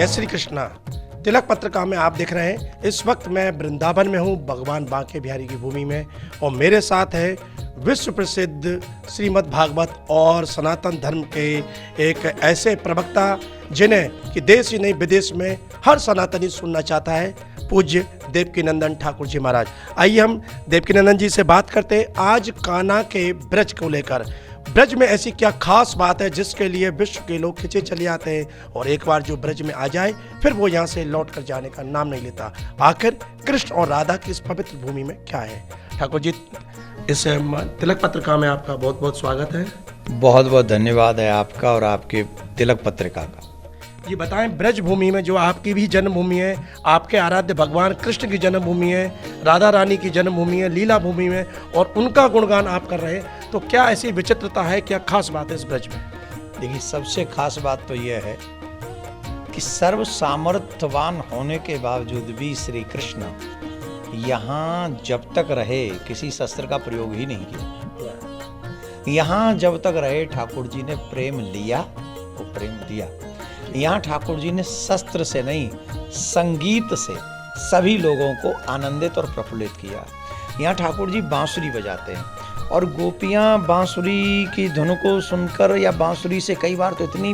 जय श्री कृष्णा। तिलक पत्रिका में आप देख रहे हैं। इस वक्त मैं वृंदावन में हूँ, भगवान बांके बिहारी की भूमि में, और मेरे साथ है विश्व प्रसिद्ध श्रीमद् भागवत और सनातन धर्म के एक ऐसे प्रवक्ता जिन्हें कि देश ही नहीं विदेश में हर सनातनी सुनना चाहता है, पूज्य देवकीनंदन ठाकुर जी महाराज। आइए हम देवकीनंदन जी से बात करते हैं आज कान्हा के ब्रज को लेकर। ब्रज में ऐसी क्या खास बात है जिसके लिए विश्व के लोग खिंचे चले आते हैं, और एक बार जो ब्रज में आ जाए फिर वो यहाँ से लौट कर जाने का नाम नहीं लेता। आखिर कृष्ण और राधा की इस पवित्र भूमि में क्या है? ठाकुर जी, इस तिलक पत्रिका में आपका बहुत बहुत स्वागत है। बहुत बहुत धन्यवाद है आपका और आपके तिलक पत्रिका का। ये बताएं, ब्रज भूमि में जो आपकी भी जन्मभूमि है, आपके आराध्य भगवान कृष्ण की जन्मभूमि है, राधा रानी की जन्मभूमि है, लीला भूमि में, और उनका गुणगान आप कर रहे हैं, तो क्या ऐसी विचित्रता है, क्या खास बात है इस ब्रज में? देखिए, सबसे खास बात तो यह है कि सर्व सामर्थ्यवान होने के बावजूद भी श्री कृष्ण यहाँ जब तक रहे किसी शस्त्र का प्रयोग ही नहीं किया। यहाँ जब तक रहे ठाकुर जी ने प्रेम लिया तो प्रेम दिया। यहाँ ठाकुर जी ने शस्त्र से नहीं, संगीत से सभी लोगों को आनंदित और प्रफुल्लित किया। यहाँ ठाकुर जी बांसुरी बजाते हैं और गोपियाँ बांसुरी की धुन को सुनकर या बांसुरी से कई बार तो इतनी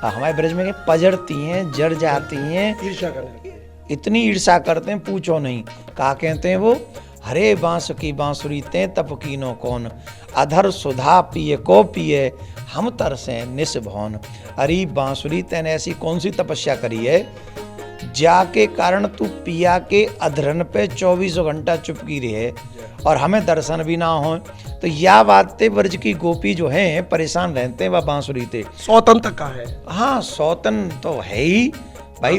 हमारे ब्रज में पजरती हैं, जर जाती हैं, ईर्ष्या करने, इतनी ईर्ष्या करते हैं पूछो नहीं। कहा कहते हैं वो, हरे बांस की बांसुरी ते तप कीनो कौन, अधर सुधा पिए को पिए हम तरसे निस भौन। अरे बांसुरी तैने ऐसी कौन सी तपस्या करी है जाके कारण तू पिया के अधरन पे 24 घंटा चुपकी रहे और हमें दर्शन भी ना हो। तो या बातें ब्रज की गोपी जो हैं परेशान रहते हैं वह बांसुरी थे। सौतन तक का है। हाँ, सौतन तो है ही भाई,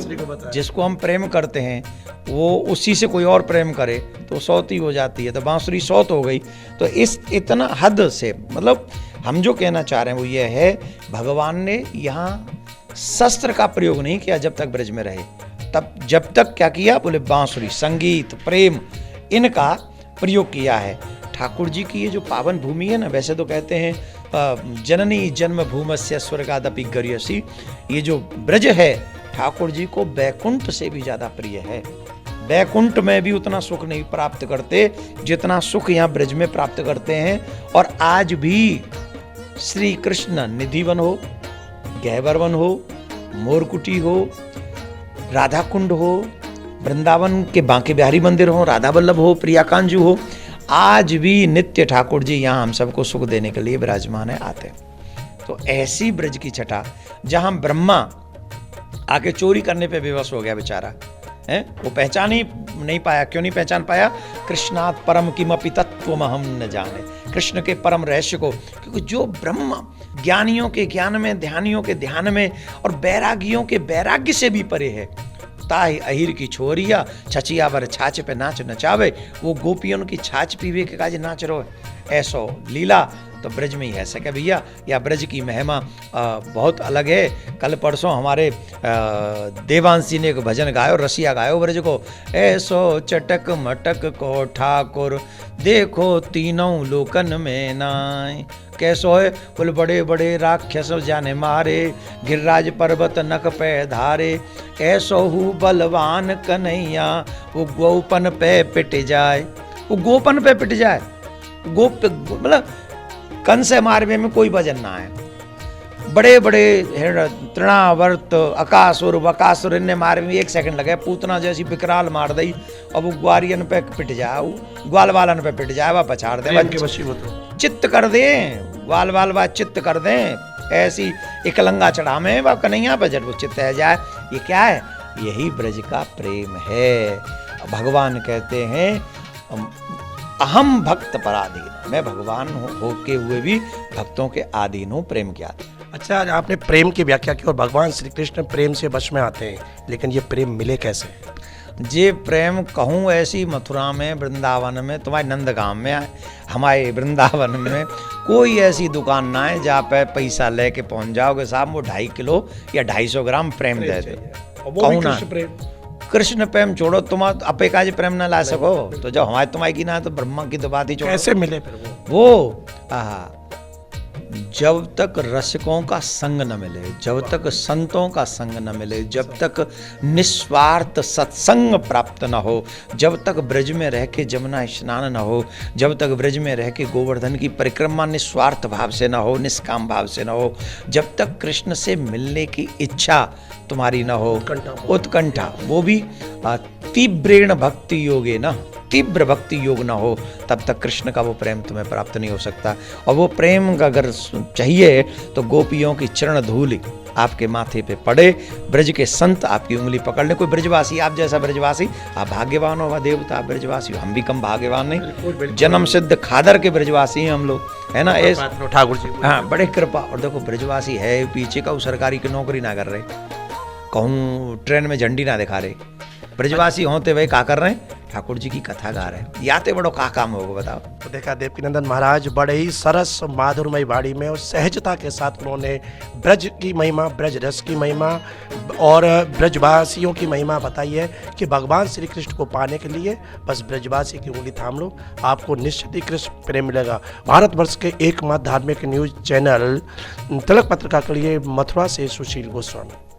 जिसको हम प्रेम करते हैं वो उसी से कोई और प्रेम करे तो सौती हो जाती है, तो बांसुरी सौत हो गई। तो इस इतना हद से मतलब हम जो कहना चाह रहे हैं वो ये है, भगवान ने यहाँ शस्त्र का प्रयोग नहीं किया जब तक ब्रज में रहे। तब जब तक क्या किया, बोले बांसुरी, संगीत, प्रेम, इनका प्रयोग किया है। ठाकुर जी की ये जो पावन भूमि है ना, वैसे तो कहते हैं जननी जन्म भूमस्य स्वर्गादपि गर्यसी, ये जो ब्रज है ठाकुर जी को बैकुंठ से भी ज्यादा प्रिय है। बैकुंठ में भी उतना सुख नहीं प्राप्त करते जितना सुख यहाँ ब्रज में प्राप्त करते हैं। और आज भी श्री कृष्ण निधिवन हो, गहबरवन हो, मोरकुटी हो, राधा कुंड हो, वृंदावन के बांके बिहारी मंदिर हो, राधा वल्लभ हो, प्रियाकांजू हो, आज भी नित्य ठाकुर जी यहाँ हम सबको सुख देने के लिए विराजमान है, आते हैं। तो ऐसी ब्रज की छटा जहाँ ब्रह्मा आके चोरी करने पे बेबस हो गया बेचारा, है वो पहचान ही नहीं पाया। क्यों नहीं पहचान पाया? कृष्णात् परम किमपि तत्त्वमहं न जाने, कृष्ण के परम रहस्य को। क्योंकि जो ब्रह्म ज्ञानियों के ज्ञान में, ध्यानियों के ध्यान में और बैरागियों के बैराग्य से भी परे है। ताही अहिर की छोरिया छचिया बर छाछ पे नाच नचावे, वो गोपियों की छाछ पीवे के काज नाच रो ऐसो लीला तो ब्रज में ही है सके भैया। या ब्रज की महिमा बहुत अलग है। कल परसों हमारे देवांशी ने एक भजन गायो, रसिया गायो ब्रज को, ऐसो चटक मटक को ठाकुर देखो तीनों लोकन में नाय। कैसो है? बोले बड़े बड़े राक्षस जाने मारे, गिरिराज पर्वत नख पे धारे, ऐसो हु बलवान कन्हैया वो गोपन पे पिट जाए। वो गोपन पे पिट जाए, गोप मतलब कंस मारवे में कोई वजन ना है। बड़े बड़े तृणावर्त अकासुर बकासुर ने मारवे में 1 सेकंड लगे। पूतना जैसी विकराल मार दी, अब वो ग्वारियन पे पिट जाए, ग्वाल वालन पे पिट जाए, वह पछाड़ दे, चित्त कर दे, ग्वाल वाल वा चित्त कर दे। ऐसी एकलंगा चढ़ा में वह कन्हैया पे जब वो चित्त है जाए। ये क्या है? यही ब्रज का प्रेम है। भगवान कहते हैं अहम भक्त पराधीन, मैं भगवान होके हुए भी भक्तों के अधीन हूँ, प्रेम के अधीन। अच्छा, आपने प्रेम की व्याख्या की और भगवान श्री कृष्ण प्रेम से वश में आते हैं, लेकिन ये प्रेम मिले कैसे? जे प्रेम कहूँ ऐसी मथुरा में, वृंदावन में, तुम्हारे नंदगांव में, हमारे वृंदावन में कोई ऐसी दुकान ना है जहाँ पे पैसा लेके पहुँच जाओगे साहब वो 2.5 किलो या 250 ग्राम प्रेम दे दे। कहूँ ना कृष्ण प्रेम छोड़ो, तुम अपे का प्रेम ना ला सको तो जब हमारे तुम्हारी की ना तो ब्रह्मा की तो बात ही छोड़ो। कैसे मिले फिर वो? जब तक रसिकों का संग न मिले, जब तक संतों का संग न मिले, जब तक निस्वार्थ सत्संग प्राप्त न हो, जब तक ब्रज में रह के जमुना स्नान न हो, जब तक ब्रज में रह के गोवर्धन की परिक्रमा निस्वार्थ भाव से न हो, निष्काम भाव से न हो, जब तक कृष्ण से मिलने की इच्छा तुम्हारी न हो, उत्कंठा, वो भी तीव्रेण भक्ति योगे ना, तीव्र भक्ति योग ना हो, तब तक कृष्ण का वो प्रेम तुम्हें प्राप्त नहीं हो सकता। और वो प्रेम का अगर चाहिए तो गोपियों की चरण धूलि आपके माथे पे पड़े, ब्रज के संत आपकी उंगली पकड़ ले। कोई ब्रजवासी, आप जैसा ब्रजवासी, आप भाग्यवान हो, वह देवता, आप ब्रजवासी हो, हम भी कम भाग्यवान नहीं, जन्म सिद्ध खादर के ब्रजवासी हैं हम लोग, है ना। ठाकुर जी, हाँ, बड़े कृपा। और देखो ब्रजवासी है पीछे का, सरकारी की नौकरी ना कर रहे, कहूँ ट्रेन में झंडी ना दिखा रहे, ब्रजवासी होते वही का कर रहे हैं, ठाकुर जी की कथा गा रहे हैं। याते बड़ो का काम होगा बताओ। तो देखा देवकीनंदन महाराज बड़े ही सरस माधुरमय वाणी में और सहजता के साथ उन्होंने ब्रज की महिमा, ब्रज रस की महिमा और ब्रजवासियों की महिमा बताई है कि भगवान श्री कृष्ण को पाने के लिए बस ब्रजवासी की उंगली थाम लो, आपको निश्चित ही कृष्ण प्रेम मिलेगा। भारतवर्ष के एकमात्र धार्मिक न्यूज चैनल तिलक पत्रिका के लिए मथुरा से सुशील गोस्वामी।